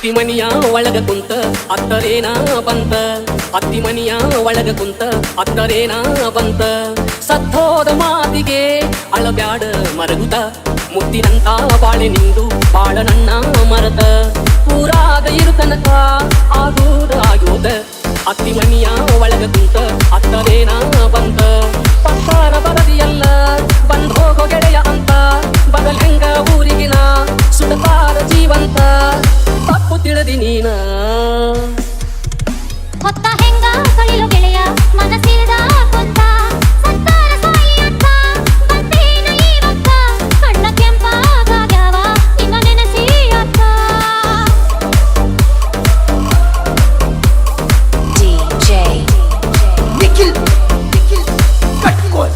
ಅತ್ತಿ ಮನಿಯ ಒಳಗ ಕುಂತ ಅತ್ತರೇನ ಬಂತ, ಅತ್ತಿ ಮನಿಯ ಒಳಗ ಕುಂತ ಅತ್ತರೇನ ಬಂತ. ಸತ್ತೋದ ಮಾತಿಗೆ ಅಳಬ್ಯಾಡ ಮರಗುತ, ಮುತ್ತಿನಂತ ಬಾಳೆ ನಿಂದು ಬಾಳ ನನ್ನ ಮರತ. ಪೂರಾದ ಇರು ತನಕ ಆಗೋದ ಆಗೋದ, ಅತ್ತಿ ಮನಿಯ ಒಳಗ ಕುಂತ ಅತ್ತರೇನ ಬಂತ. ಪತ್ತಾರ ಬರದಿಯಲ್ಲ ಬಂದ್ ಹೋಗೋ ಗೆಳೆಯ ಅಂತ, ಬದಲ್ ಹೆಂಗ ಊರಿಗಿನ ಸುಡತಾರ ಜೀವಂತ. ತಪ್ಪು ತಿಳಿದಿ ನೀನ ಹೊತ್ತ ಹೆಂಗ ಕಳಿಲು ಗೆಳೆಯ ಮನಸಿಲ್ದ ಕೊಂತ. ಸತ್ತಾರ ಸಾಯಿ ಅಂತ ಬಂದೇನ ಇವತ್ತ, ಕಣ್ಣ ಕೆಂಪಾಗ್ಯಾವ ನಿನ್ನ ನೆನಸಿ ಅತ್ತ. DJ ನಿಖಿಲ್ ಕಟ್ಕೋಲ್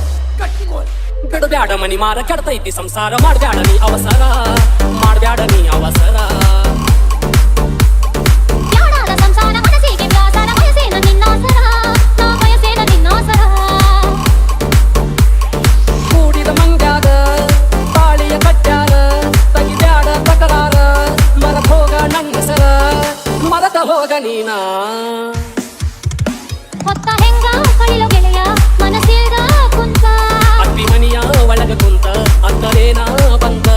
ಬಿಡಬ್ಯಾಡ ಮನಿ ಮಾರ ಕೆಡ್ತೈತಿ ಸಂಸಾರ, ಮಾಡ್ಬ್ಯಾಡ ನೀ ಅವಸರ, ಮಾಡ್ಬ್ಯಾಡ ನೀ ಅವಸರ. ಯಾಡಾದ ಸಂಸಾರ ಮನಸ್ಸಿಗೆ ವ್ಯಾಸರ, ಬಯಸೇನ ನಿನ್ನಾಸರ, ನಾ ಬಯಸೇನ ನಿನ್ನಾಸರ. ಕೂಡಿದ ಮಂಗ್ಯಾಗ ತಾಳಿಯ ಕಟ್ಟ್ಯಾರ, ತೆಗಿಬ್ಯಾಡ ತಕರಾರ, ಮರತ ಹೋಗ ನನ್ನ ಹೆಸರ, ಮರತ ಹೋಗ ನೀನ. ಹೊತ್ತ ಹೆಂಗ ಕಳಿಲು ಗೆಳೆಯ ಮನಸಿಲ್ದ ಕುಂತ. ಅತ್ತಿ ಮನಿಯ ಒಳಗ ಕುಂತ ಅತ್ತರೇನ ಬಂತ.